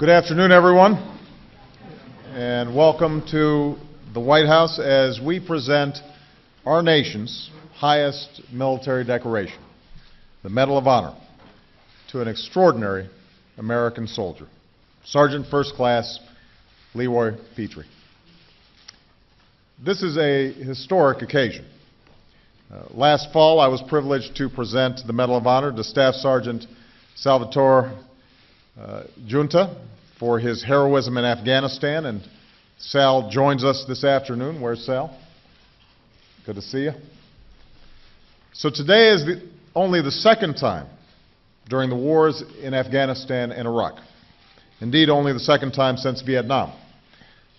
Good afternoon, everyone, and welcome to the White House as we present our nation's highest military decoration, the Medal of Honor, to an extraordinary American soldier, Sergeant First Class Leroy Petry. This is a historic occasion. Last fall, I was privileged to present the Medal of Honor to Staff Sergeant Salvatore Giunta for his heroism in Afghanistan, and Sal joins us this afternoon. Where's Sal? Good to see you. So today is only the second time during the wars in Afghanistan and Iraq, indeed only the second time since Vietnam,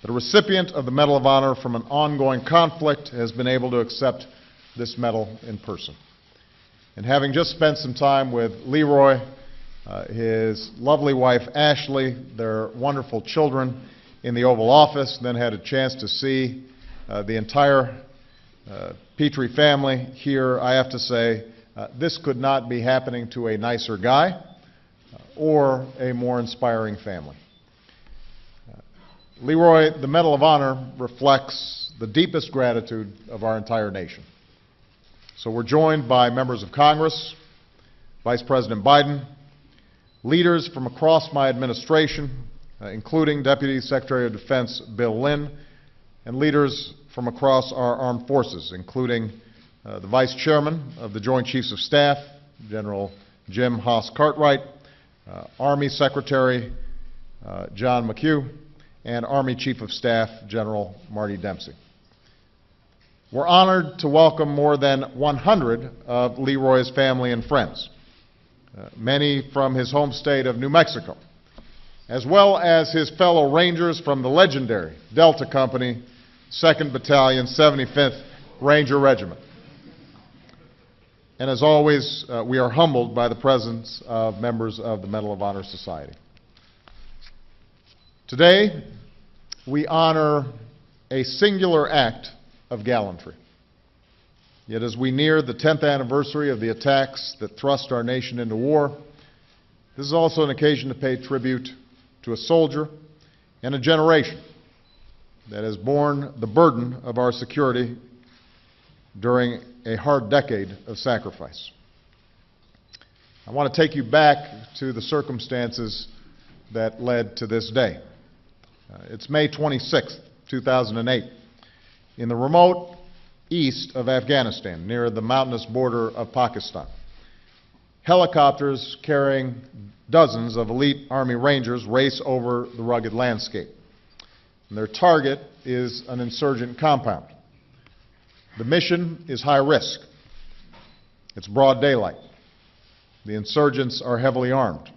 that a recipient of the Medal of Honor from an ongoing conflict has been able to accept this medal in person. And having just spent some time with Leroy, his lovely wife Ashley, their wonderful children in the Oval Office, then had a chance to see the entire Petry family here, I have to say, this could not be happening to a nicer guy or a more inspiring family. Leroy, the Medal of Honor reflects the deepest gratitude of our entire nation. So we're joined by members of Congress, Vice President Biden, leaders from across my administration, including Deputy Secretary of Defense Bill Lynn, and leaders from across our armed forces, including the Vice Chairman of the Joint Chiefs of Staff, General Jim Haas Cartwright, Army Secretary John McHugh, and Army Chief of Staff General Marty Dempsey. We're honored to welcome more than 100 of Leroy's family and friends, many from his home state of New Mexico, as well as his fellow Rangers from the legendary Delta Company, 2nd Battalion, 75th Ranger Regiment. And as always, we are humbled by the presence of members of the Medal of Honor Society. Today, we honor a singular act of gallantry. Yet as we near the 10th anniversary of the attacks that thrust our nation into war, this is also an occasion to pay tribute to a soldier and a generation that has borne the burden of our security during a hard decade of sacrifice. I want to take you back to the circumstances that led to this day. It's May 26, 2008, in the remote east of Afghanistan, near the mountainous border of Pakistan. Helicopters carrying dozens of elite Army Rangers race over the rugged landscape. And their target is an insurgent compound. The mission is high risk. It's broad daylight. The insurgents are heavily armed.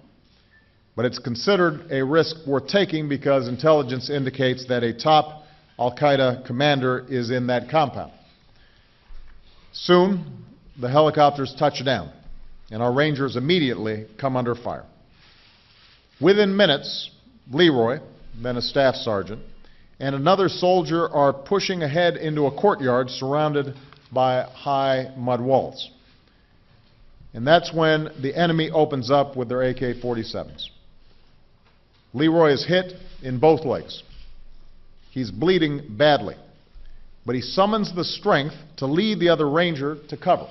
But it's considered a risk worth taking because intelligence indicates that a top Al-Qaeda commander is in that compound. Soon, the helicopters touch down, and our Rangers immediately come under fire. Within minutes, Leroy, then a staff sergeant, and another soldier are pushing ahead into a courtyard surrounded by high mud walls. And that's when the enemy opens up with their AK-47s. Leroy is hit in both legs. He's bleeding badly, but he summons the strength to lead the other Ranger to cover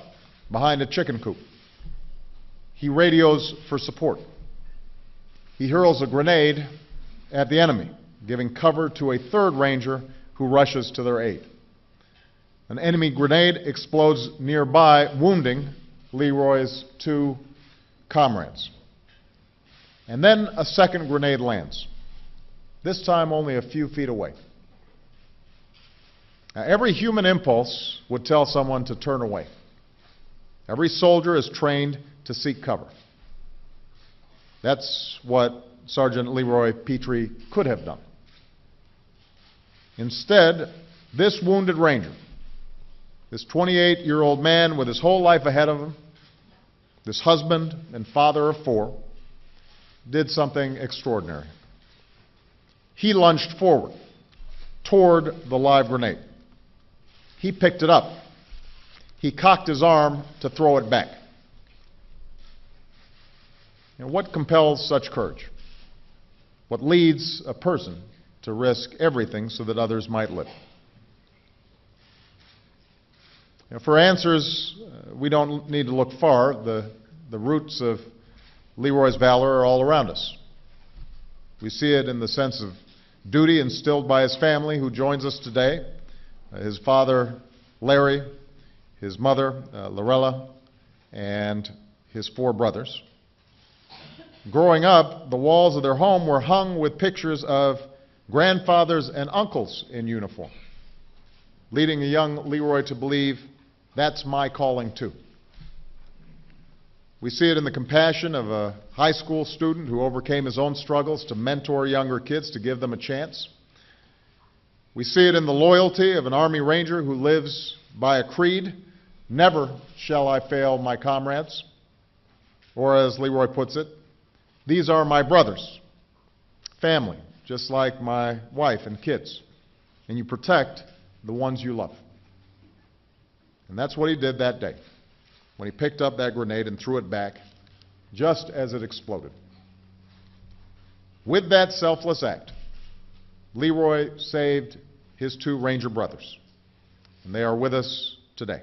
behind a chicken coop. He radios for support. He hurls a grenade at the enemy, giving cover to a third Ranger who rushes to their aid. An enemy grenade explodes nearby, wounding Leroy's two comrades. And then a second grenade lands, this time only a few feet away. Now, every human impulse would tell someone to turn away. Every soldier is trained to seek cover. That's what Sergeant Leroy Petry could have done. Instead, this wounded Ranger, this 28-year-old man with his whole life ahead of him, this husband and father of four, did something extraordinary. He lunged forward toward the live grenade. He picked it up. He cocked his arm to throw it back. And what compels such courage? what leads a person to risk everything so that others might live. For answers, we don't need to look far. The roots of Leroy's valor are all around us. We see it in the sense of duty instilled by his family, who joins us today. His father, Larry, his mother, Lorella, and his 4 brothers. Growing up, the walls of their home were hung with pictures of grandfathers and uncles in uniform, leading a young Leroy to believe, that's my calling too. We see it in the compassion of a high school student who overcame his own struggles to mentor younger kids to give them a chance. We see it in the loyalty of an Army Ranger who lives by a creed, never shall I fail my comrades. Or as Leroy puts it, these are my brothers, family, just like my wife and kids. And you protect the ones you love. And that's what he did that day, when he picked up that grenade and threw it back, just as it exploded. With that selfless act, Leroy saved his 2 Ranger brothers, and they are with us today.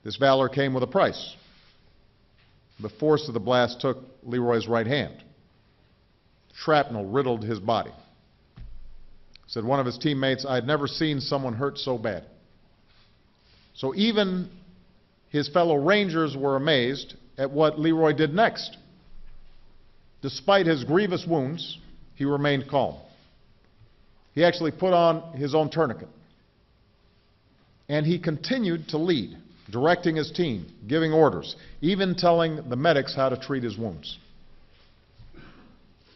This valor came with a price. The force of the blast took Leroy's right hand. Shrapnel riddled his body. Said one of his teammates, I had never seen someone hurt so bad. So even his fellow Rangers were amazed at what Leroy did next. Despite his grievous wounds, he remained calm. He actually put on his own tourniquet. And he continued to lead, directing his team, giving orders, even telling the medics how to treat his wounds.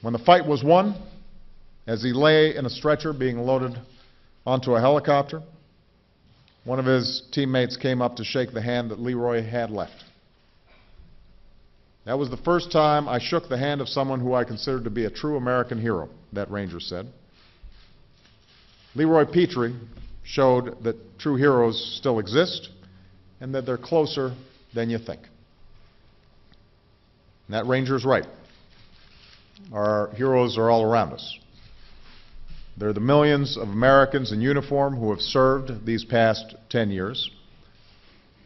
When the fight was won, as he lay in a stretcher being loaded onto a helicopter, one of his teammates came up to shake the hand that Leroy had left. That was the first time I shook the hand of someone who I considered to be a true American hero, that Ranger said. Leroy Petry showed that true heroes still exist and that they're closer than you think. And that Ranger's right. Our heroes are all around us. They're the millions of Americans in uniform who have served these past 10 years.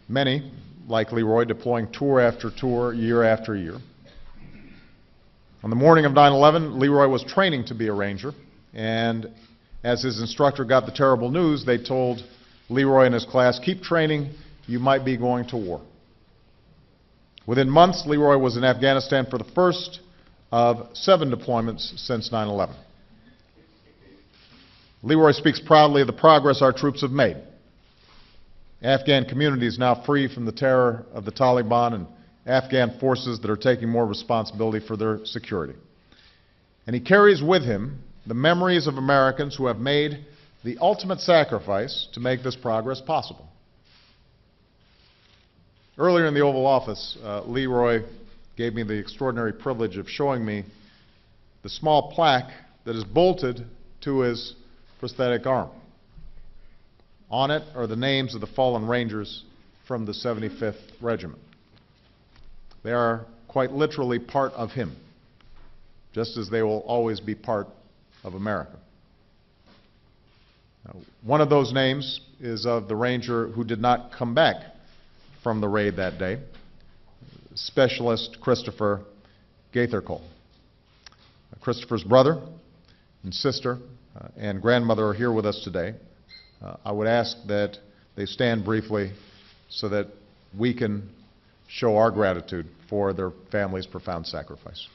Many, like Leroy, deploying tour after tour, year after year. On the morning of 9/11, Leroy was training to be a Ranger, and as his instructor got the terrible news, they told Leroy and his class, keep training, you might be going to war. Within months, Leroy was in Afghanistan for the first of 7 deployments since 9/11. Leroy speaks proudly of the progress our troops have made. Afghan communities now free from the terror of the Taliban and Afghan forces that are taking more responsibility for their security. And he carries with him the memories of Americans who have made the ultimate sacrifice to make this progress possible. Earlier in the Oval Office, Leroy gave me the extraordinary privilege of showing me the small plaque that is bolted to his prosthetic arm. On it are the names of the fallen Rangers from the 75th Regiment. They are quite literally part of him, just as they will always be part of America. Now, one of those names is of the Ranger who did not come back from the raid that day, Specialist Christopher Gathercole. Christopher's brother and sister and grandmother are here with us today. I would ask that they stand briefly so that we can show our gratitude for their family's profound sacrifice.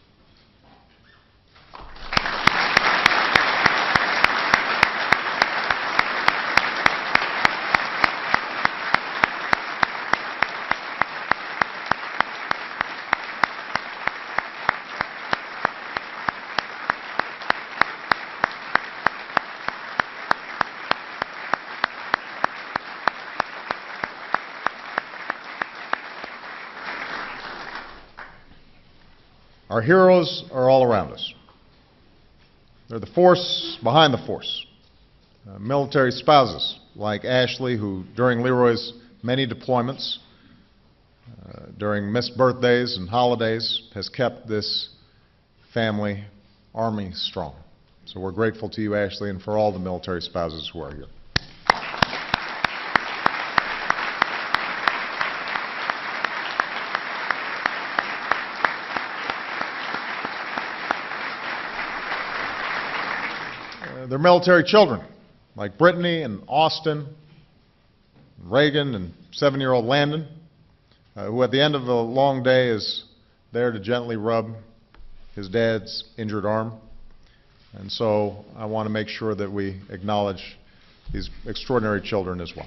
Our heroes are all around us. They're the force behind the force. Military spouses like Ashley, who during Leroy's many deployments, during missed birthdays and holidays, has kept this family, Army strong. So we're grateful to you, Ashley, and for all the military spouses who are here. Their military children, like Brittany and Austin, Reagan and 7-year-old Landon, who at the end of a long day is there to gently rub his dad's injured arm. And so I want to make sure that we acknowledge these extraordinary children as well.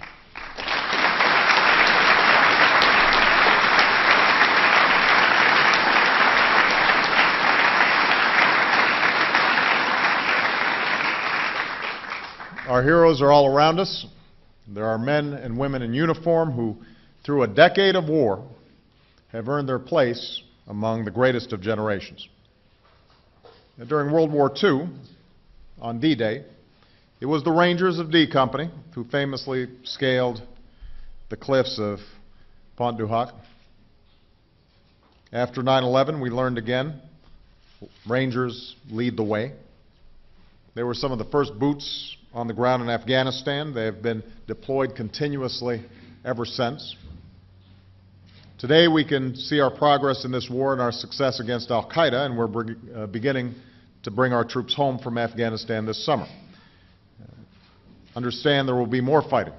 Our heroes are all around us. There are men and women in uniform who, through a decade of war, have earned their place among the greatest of generations. And during World War II, on D-Day, it was the Rangers of D Company who famously scaled the cliffs of Pont du Hoc. After 9/11, we learned again, Rangers lead the way. They were some of the first boots on the ground in Afghanistan. They have been deployed continuously ever since. Today we can see our progress in this war and our success against al-Qaeda, and we're beginning to bring our troops home from Afghanistan this summer. Understand there will be more fighting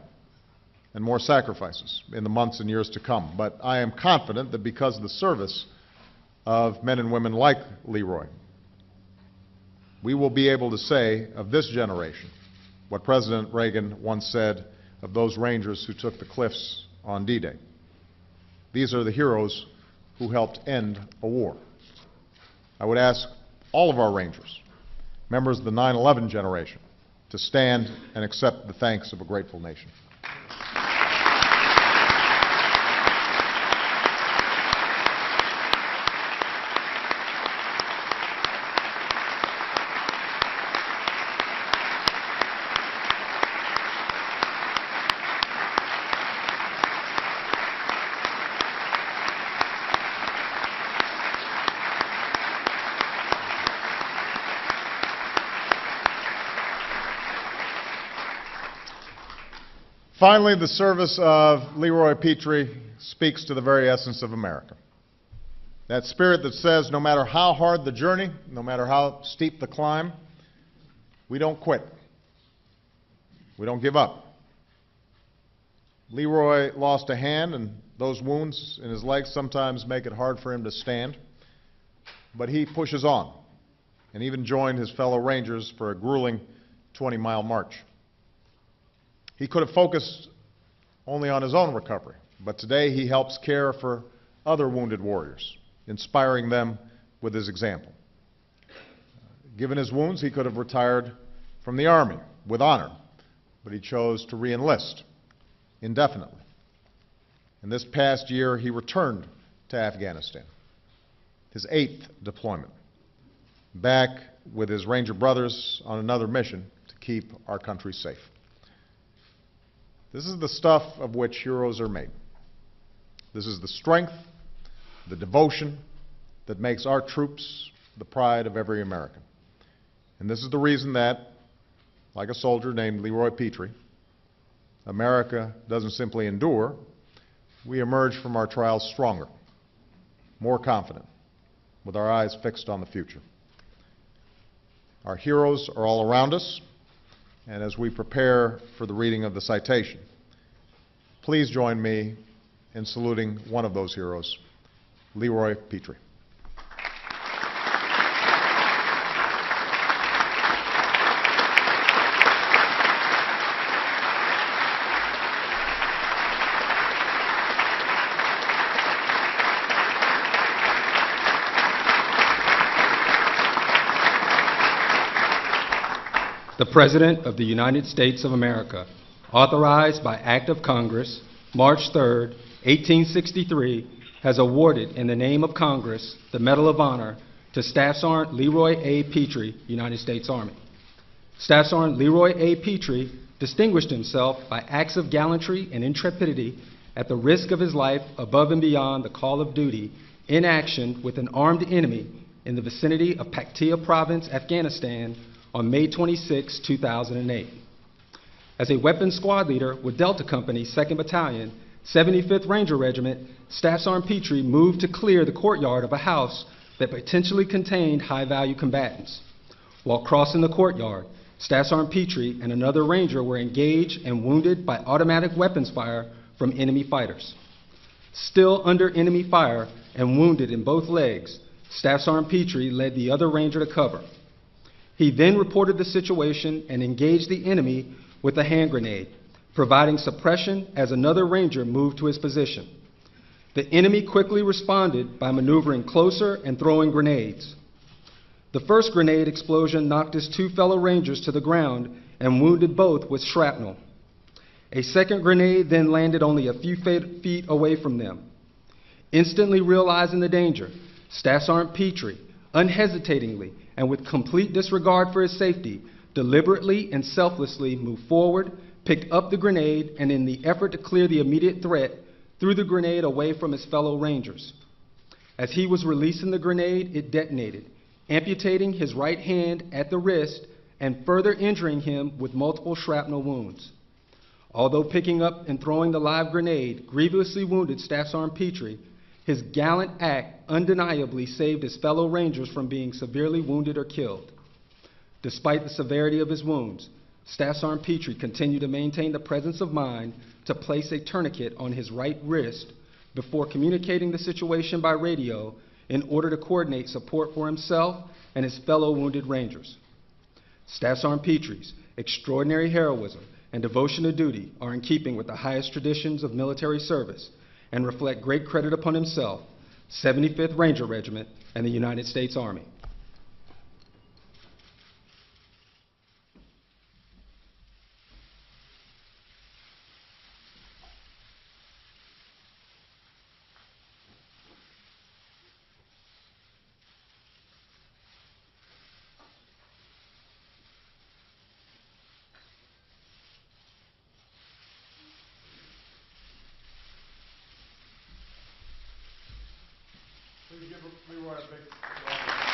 and more sacrifices in the months and years to come, but I am confident that because of the service of men and women like Leroy, we will be able to say of this generation what President Reagan once said of those Rangers who took the cliffs on D-Day. These are the heroes who helped end a war. I would ask all of our Rangers, members of the 9/11 generation, to stand and accept the thanks of a grateful nation. Finally, the service of Leroy Petry speaks to the very essence of America. That spirit that says no matter how hard the journey, no matter how steep the climb, we don't quit. We don't give up. Leroy lost a hand, and those wounds in his legs sometimes make it hard for him to stand. But he pushes on, and even joined his fellow Rangers for a grueling 20-mile march. He could have focused only on his own recovery, but today he helps care for other wounded warriors, inspiring them with his example. Given his wounds, he could have retired from the Army with honor, but he chose to re-enlist indefinitely. And this past year, he returned to Afghanistan, his 8th deployment, back with his Ranger brothers on another mission to keep our country safe. This is the stuff of which heroes are made. This is the strength, the devotion that makes our troops the pride of every American. And this is the reason that, like a soldier named Leroy Petry, America doesn't simply endure, we emerge from our trials stronger, more confident, with our eyes fixed on the future. Our heroes are all around us, and as we prepare for the reading of the citation, please join me in saluting one of those heroes, Leroy Petry. The President of the United States of America, authorized by Act of Congress, March 3, 1863, has awarded in the name of Congress the Medal of Honor to Staff Sergeant Leroy A. Petry, United States Army. Staff Sergeant Leroy A. Petry distinguished himself by acts of gallantry and intrepidity at the risk of his life above and beyond the call of duty in action with an armed enemy in the vicinity of Paktia Province, Afghanistan, on May 26, 2008. As a weapons squad leader with Delta Company, 2nd Battalion, 75th Ranger Regiment, Staff Sergeant Petry moved to clear the courtyard of a house that potentially contained high-value combatants. While crossing the courtyard, Staff Sergeant Petry and another ranger were engaged and wounded by automatic weapons fire from enemy fighters. Still under enemy fire and wounded in both legs, Staff Sergeant Petry led the other ranger to cover. He then reported the situation and engaged the enemy with a hand grenade, providing suppression as another ranger moved to his position. The enemy quickly responded by maneuvering closer and throwing grenades. The first grenade explosion knocked his two fellow rangers to the ground and wounded both with shrapnel. A second grenade then landed only a few feet away from them. Instantly realizing the danger, Staff Sergeant Petry, unhesitatingly and with complete disregard for his safety, deliberately and selflessly moved forward, picked up the grenade, and in the effort to clear the immediate threat, threw the grenade away from his fellow rangers. As he was releasing the grenade, it detonated, amputating his right hand at the wrist and further injuring him with multiple shrapnel wounds. Although picking up and throwing the live grenade grievously wounded Staff Sergeant Petry, his gallant act undeniably saved his fellow rangers from being severely wounded or killed. Despite the severity of his wounds, Staff Sergeant Petry continued to maintain the presence of mind to place a tourniquet on his right wrist before communicating the situation by radio in order to coordinate support for himself and his fellow wounded rangers. Staff Sergeant Petry's extraordinary heroism and devotion to duty are in keeping with the highest traditions of military service and reflect great credit upon himself, 75th Ranger Regiment, and the United States Army. Please give Leroy a big round of applause.